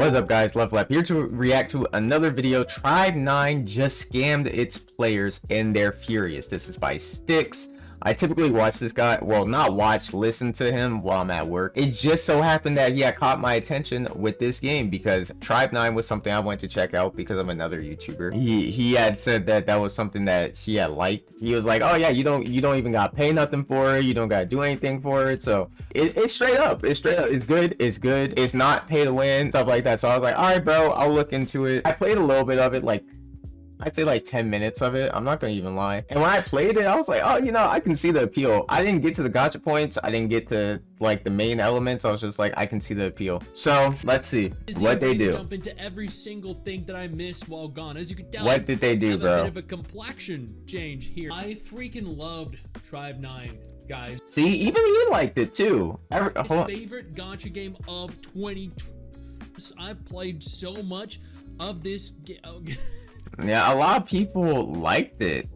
What's up guys, Flappy here to react to another video. Tribe 9 just scammed its players and they're furious. This is by Sticks. I typically watch this guy, well not watch, listen to him while I'm at work. It just so happened that he had caught my attention with this game because Tribe 9 was something I went to check out because of another YouTuber. He had said that that was something that he had liked. He was like, oh yeah, you don't even gotta pay nothing for it, you don't gotta do anything for it. So it's straight up, it's good, it's not pay to win, stuff like that. So I was like, all right bro, I'll look into it. I played a little bit of it, like I'd say like 10 minutes of it. I'm not gonna even lie. And when I played it, I was like, oh, you know, I can see the appeal. I didn't get to the gotcha points. I didn't get to like the main elements. I was just like, I can see the appeal. So let's see what they do. Jump into every single thing that I missed while gone. As you can tell, what did they do, bro? A bit of a complexion change here. I freaking loved Tribe 9, guys. See, even he liked it too. Favorite gotcha game of 2020. I played so much of this game. Yeah, a lot of people liked it.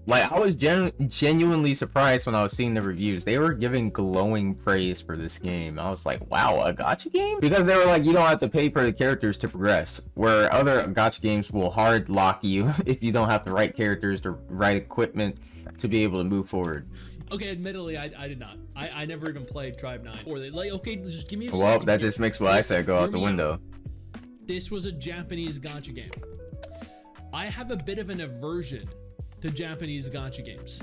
Like, I was genuinely surprised when I was seeing the reviews. They were giving glowing praise for this game. I was like, wow, a gacha game? Because they were like, you don't have to pay for the characters to progress, where other gacha games will hard lock you if you don't have the right characters, the right equipment to be able to move forward. Okay, admittedly, I did not. I never even played Tribe 9. Or they like, okay, just give me a well, second. That just makes what I said go out the window. This was a Japanese gacha game. I have a bit of an aversion to Japanese gacha games.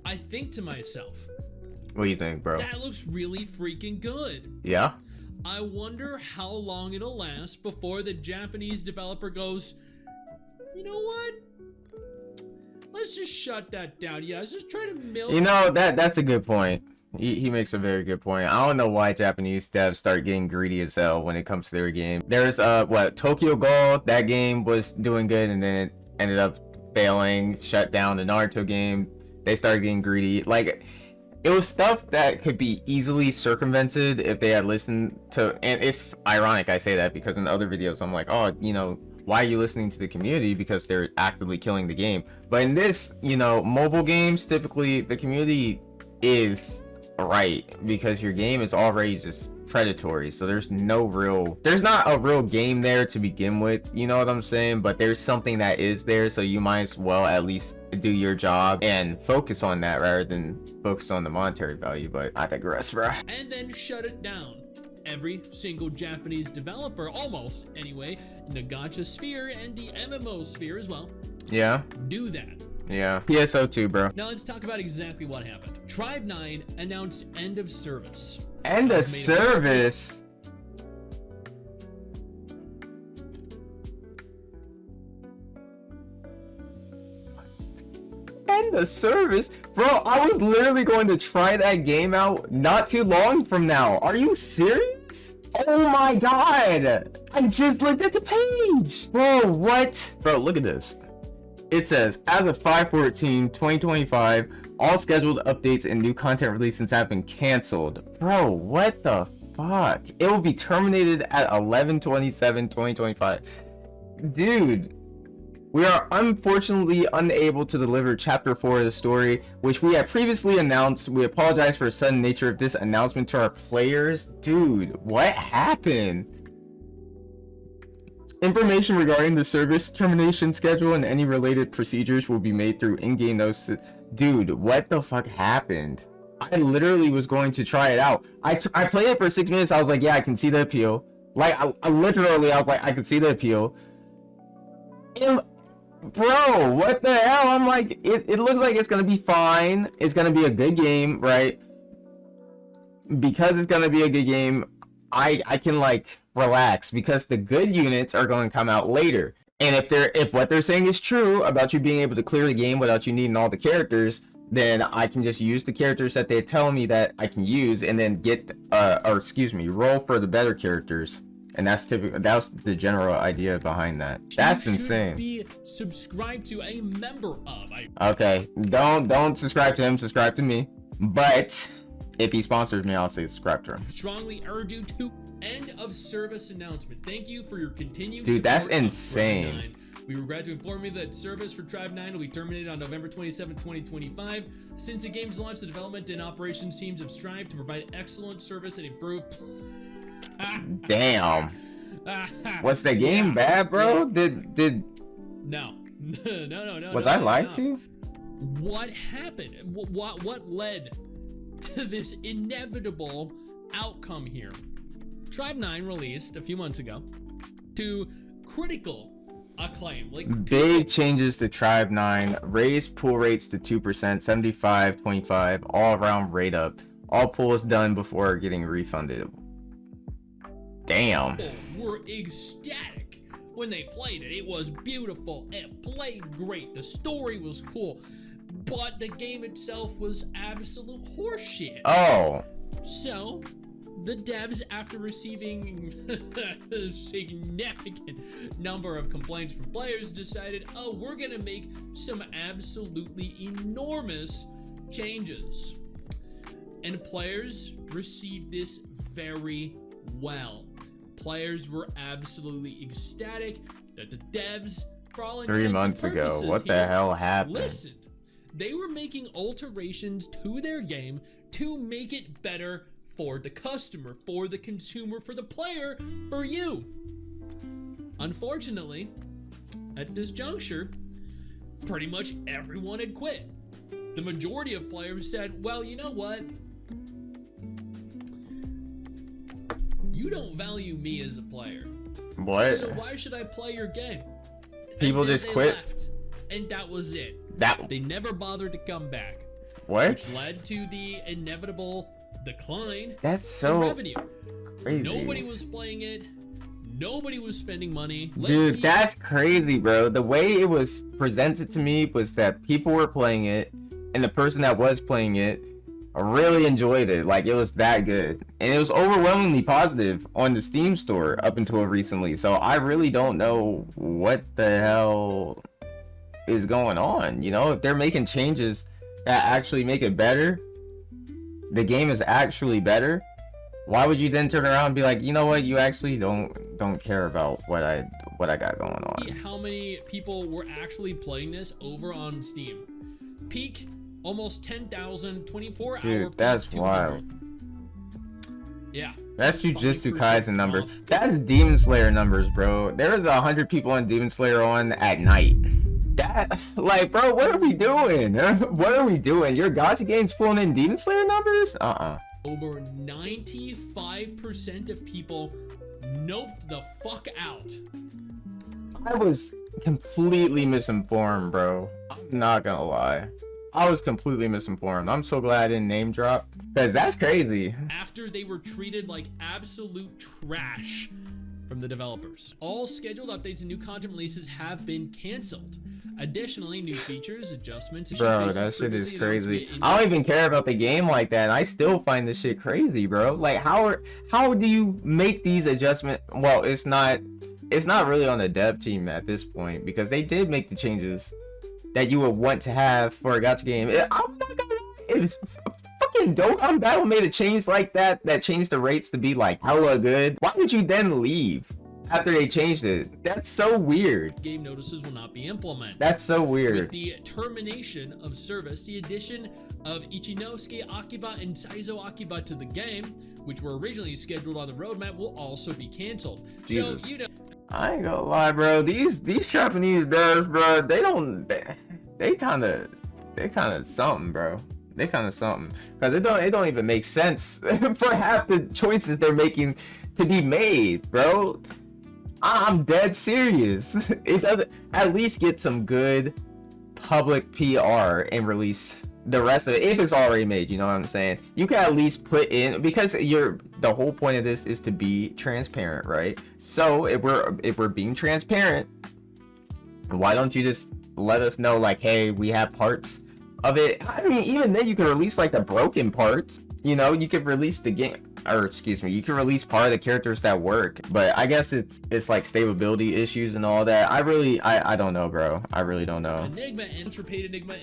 I think to myself, what do you think, bro? That looks really freaking good. Yeah? I wonder how long it'll last before the Japanese developer goes, you know what? Let's just shut that down. Yeah, let's just try to milk. You know, that's a good point. He makes a very good point. I don't know why Japanese devs start getting greedy as hell when it comes to their game. There's Tokyo Ghoul, that game was doing good and then it ended up failing, shut down. The Naruto game, they started getting greedy. Like, it was stuff that could be easily circumvented if they had listened to, and it's ironic I say that because in other videos I'm like, oh, you know, why are you listening to the community? Because they're actively killing the game. But in this, you know, mobile games, typically the community is right because your game is already just predatory, so there's not a real game there to begin with, you know what I'm saying? But there's something that is there, so you might as well at least do your job and focus on that rather than focus on the monetary value. But I digress, bro. And then shut it down. Every single Japanese developer, almost anyway, in the gacha sphere and the MMO sphere as well, yeah, do that. Yeah, PSO2, bro. Now let's talk about exactly what happened. Tribe 9 announced end of service. End of service? End of service? Bro, I was literally going to try that game out not too long from now. Are you serious? Oh my god! I just looked at the page! Bro, what? Bro, look at this. It says, as of 5/14/2025, all scheduled updates and new content releases have been canceled. Bro, what the fuck? It will be terminated at 11/27/2025. Dude, we are unfortunately unable to deliver chapter 4 of the story, which we had previously announced. We apologize for the sudden nature of this announcement to our players. Dude, what happened? Information regarding the service termination schedule and any related procedures will be made through in-game notes. Dude, what the fuck happened? I literally was going to try it out. I played it for 6 minutes. I was like, yeah, I can see the appeal. Like, I literally was like, I can see the appeal. And, bro, what the hell? I'm like, it looks like it's gonna be fine. It's gonna be a good game, right? Because it's gonna be a good game, I can like relax because the good units are going to come out later. And if what they're saying is true about you being able to clear the game without you needing all the characters, then I can just use the characters that they tell me that I can use and then get roll for the better characters. And that's typical. That was the general idea behind that. That's insane. Be subscribed to a member of. Okay, don't subscribe to him. Subscribe to me. But if he sponsors me, I'll say subscribe to him. Strongly urge you to end of service announcement. Thank you for your continued support. Dude, that's of insane. Tribe 9. We regret to inform you that service for Tribe 9 will be terminated on November 27, 2025. Since the game's launch, the development and operations teams have strived to provide excellent service and improve. Damn. Was the game bad, bro? Did No. No. was I lied to? What happened? What led to this inevitable outcome here? Tribe 9 released a few months ago to critical acclaim. Like big changes to Tribe 9, raised pool rates to 2%, 75.5, all around rate up. All pools done before getting refunded. Damn. People were ecstatic when they played it. It was beautiful. It played great. The story was cool. But the game itself was absolute horseshit. Oh. So, the devs, after receiving a significant number of complaints from players, decided, oh, we're gonna make some absolutely enormous changes. And players received this very well. Players were absolutely ecstatic that the devs, for all intents 3 and months ago, purposes what the here, hell happened? listened. They were making alterations to their game to make it better for the customer, for the consumer, for the player, for you. Unfortunately, at this juncture, pretty much everyone had quit. The majority of players said, well, you know what? You don't value me as a player. What? So why should I play your game? People And then just they quit? left, and that was it. That They never bothered to come back, what? which led to the inevitable decline That's in so revenue. crazy. Nobody was playing it. Nobody was spending money. Dude, that's crazy, bro. The way it was presented to me was that people were playing it, and the person that was playing it really enjoyed it. Like, it was that good. And it was overwhelmingly positive on the Steam store up until recently. So I really don't know what the hell is going on. You know, if they're making changes that actually make it better, the game is actually better, why would you then turn around and be like, you know what, you actually don't care about what I got going on? How many people were actually playing this over on Steam? Peak, almost 10,000, 24 hour. Dude, that's 200. wild. Yeah. That's Jujutsu 5% Kaisen numbers. drop. That's Demon Slayer numbers, bro. There was 100 people on Demon Slayer on at night. That's like, bro, what are we doing? What are we doing? Your gacha game's pulling in Demon Slayer numbers? Over 95% of people noped the fuck out. I was completely misinformed, bro. I'm not gonna lie. I was completely misinformed. I'm so glad I didn't name drop, because that's crazy. After they were treated like absolute trash from the developers. All scheduled updates and new content releases have been canceled. Additionally, new features, adjustments, and Bro, showcases that shit is previously announced crazy. via I don't even care about the game like that, and I still find this shit crazy, bro. Like, how do you make these adjustments? Well, it's not really on the dev team at this point, because they did make the changes that you would want to have for a gacha game. I'm not gonna lie, it was fucking dope. Battle made a change like that changed the rates to be like hella good. Why would you then leave after they changed it? That's so weird. game notices will not be implemented. That's so With weird. the termination of service, the addition of Ichinosuke Akiba and Saizo Akiba to the game, which were originally scheduled on the roadmap, will also be canceled. Jesus. So, you know, I ain't gonna lie, bro. These Japanese devs, bro, they kind of something, bro. They kind of something, because it don't even make sense for half the choices they're making to be made, bro. I'm dead serious. It doesn't at least get some good public PR and release the rest of it if it's already made. You know what I'm saying? You can at least put in, because the whole point of this is to be transparent, right? So if we're being transparent, why don't you just let us know, like, hey, we have parts of it. I mean, even then you can release like the broken parts. You know, you could release the game, or excuse me, you can release part of the characters that work, but I guess it's like stability issues and all that. I don't know, bro. I really don't know. Enigma and Paid Enigma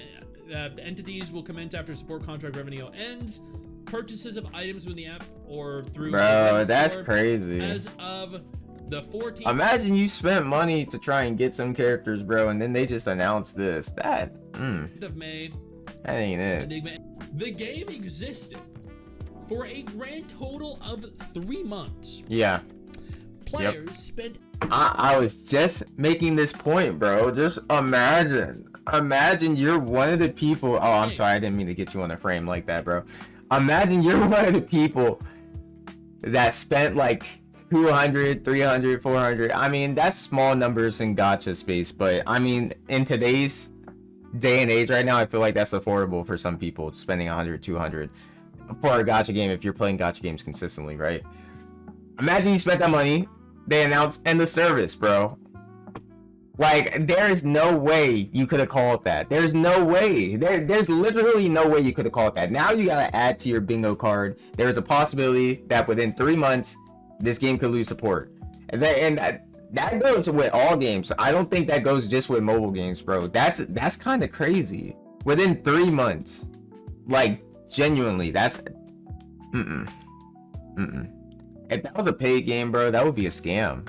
entities will commence after support contract revenue ends. Purchases of items within the app or through Bro, the that's store crazy. as of the 14th Imagine you spent money to try and get some characters, bro, and then they just announced this. of May. That ain't it. Enigma. The game existed for a grand total of 3 months. Yeah. players spent. I was just making this point, bro. Just imagine you're one of the people. Oh, I'm sorry, I didn't mean to get you on the frame like that, bro. Imagine you're one of the people that spent like 200, 300, 400. I mean, that's small numbers in gacha space, but I mean, in today's day and age right now, I feel like that's affordable for some people, spending 100, 200 for a gacha game if you're playing gacha games consistently, right? Imagine you spent that money, they announced end of service, bro. Like, there is no way you could have called that. There's no way. There's literally no way you could have called that. Now you gotta add to your bingo card. There's a possibility that within 3 months, this game could lose support. And that goes with all games. I don't think that goes just with mobile games, bro. That's kind of crazy. Within 3 months, like, genuinely, that's If that was a paid game, bro, that would be a scam.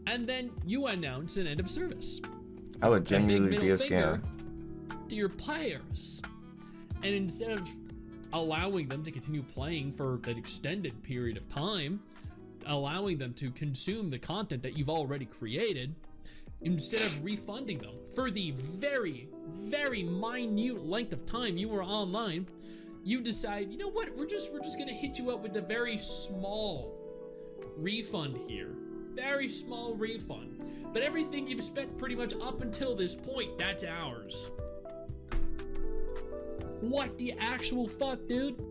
And then you announce an end of service. That would genuinely be a scam. To your players. And instead of allowing them to continue playing for an extended period of time, allowing them to consume the content that you've already created, instead of refunding them for the very, very minute length of time you were online, you decide, you know what, we're just gonna hit you up with a very small refund here. Very small refund. But everything you've spent pretty much up until this point, that's ours. What the actual fuck, dude?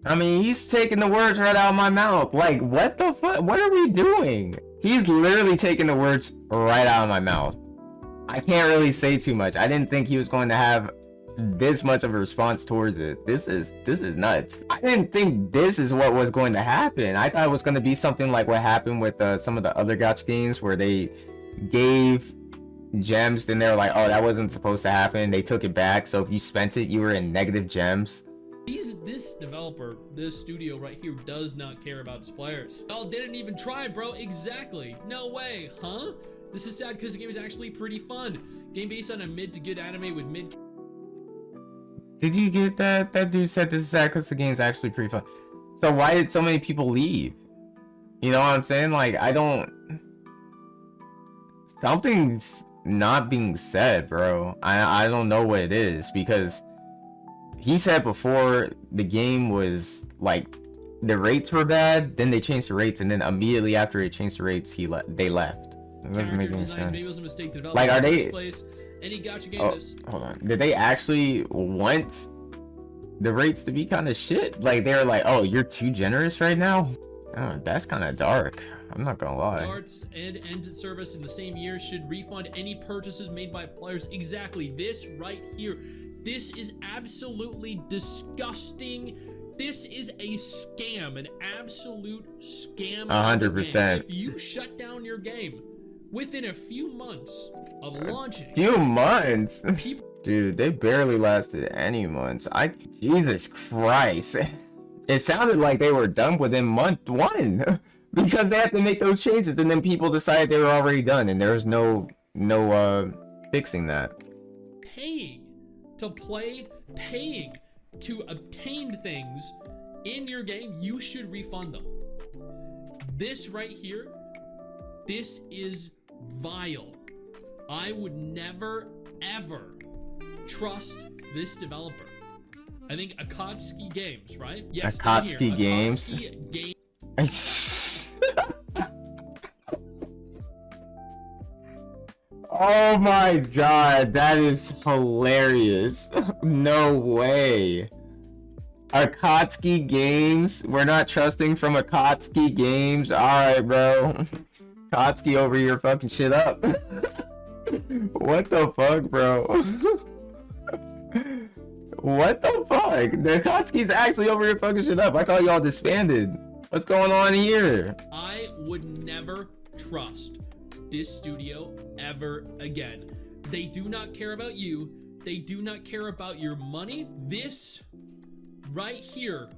I mean, he's taking the words right out of my mouth. Like, what the fuck? What are we doing? He's literally taking the words right out of my mouth. I can't really say too much. I didn't think he was going to have this much of a response towards it. This is nuts. I didn't think this is what was going to happen. I thought it was going to be something like what happened with some of the other gacha games where they gave gems, then they were like, oh, that wasn't supposed to happen. They took it back. So if you spent it, you were in negative gems. This developer, this studio right here, does not care about its players. Y'all didn't even try, bro. Exactly. No way, huh? This is sad because the game is actually pretty fun. Game based on a mid to good anime with mid. Did you get that? That dude said this is sad because the game's actually pretty fun. So why did so many people leave? You know what I'm saying? Like, I don't... Something's not being said, bro. I don't know what it is, because he said before the game was, like, the rates were bad, then they changed the rates, and then immediately after they changed the rates, they left. It wasn't making sense. Maybe it was a mistake to develop. Like, are they... Any gacha game hold on. Did they actually want the rates to be kind of shit? Like, they were like, oh, you're too generous right now? Oh, that's kind of dark. I'm not gonna lie. Starts and ends its service in the same year, should refund any purchases made by players. Exactly. This right here. This is absolutely disgusting. This is a scam. An absolute scam. 100%. If you shut down your game within a few months of launching. Few months? Dude, they barely lasted any months. Jesus Christ. It sounded like they were done within month 1. Because they had to make those changes, and then people decided they were already done, and there's no fixing that. Paying to play, paying to obtain things in your game, you should refund them. This right here, this is vile. I would never, ever trust this developer. I think Akatsuki Games, right? Yes, Akatsuki Games. Oh my god, that is hilarious. No way. Akatsuki Games? We're not trusting from Akatsuki Games? Alright, bro. Akatsuki over here fucking shit up. What the fuck, bro? What the fuck? The Akatsuki's actually over here fucking shit up. I thought y'all disbanded. What's going on here? I would never trust this studio ever again. They do not care about you. They do not care about your money. This right here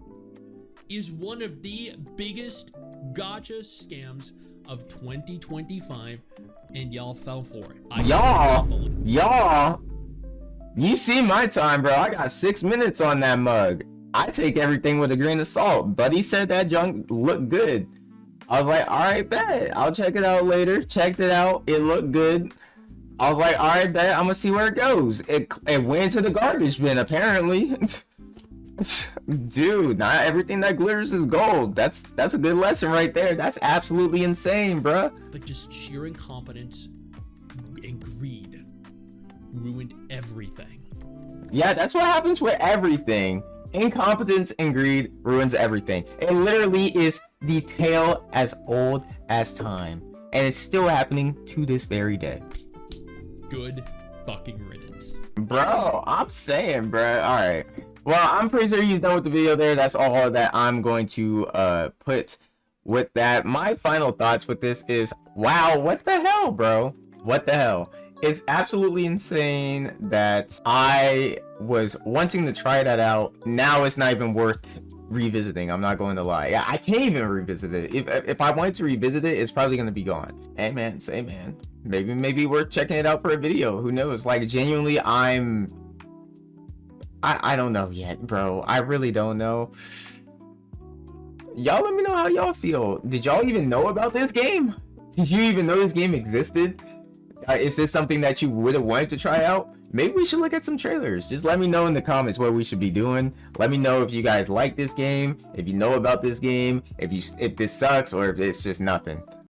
is one of the biggest gacha scams of 2025, and y'all fell for it. Y'all, you see my time, bro. I got 6 minutes on that mug. I take everything with a grain of salt. Buddy said that junk looked good. I was like, all right, bet. I'll check it out later. Checked it out. It looked good. I was like, all right, bet. I'm gonna see where it goes. It went to the garbage bin apparently. Dude, not everything that glitters is gold. That's a good lesson right there. That's absolutely insane, bruh. Like, just sheer incompetence and greed ruined everything. Yeah, that's what happens with everything. Incompetence and greed ruins everything. It literally is the tale as old as time, and it's still happening to this very day. Good fucking riddance. Bro, I'm saying, bro. All right. Well, I'm pretty sure he's done with the video there. That's all that I'm going to put with that. My final thoughts with this is, wow, what the hell, bro? What the hell? It's absolutely insane that I was wanting to try that out. Now it's not even worth revisiting. I'm not going to lie. I can't even revisit it. If I wanted to revisit it, it's probably going to be gone. Hey, man, say, man. Maybe worth checking it out for a video. Who knows? Like, genuinely, I don't know yet, bro. I really don't know. Y'all let me know how y'all feel. Did y'all even know about this game? Did you even know this game existed? Is this something that you would have wanted to try out? Maybe we should look at some trailers. Just let me know in the comments what we should be doing. Let me know if you guys like this game, if you know about this game, if this sucks, or if it's just nothing.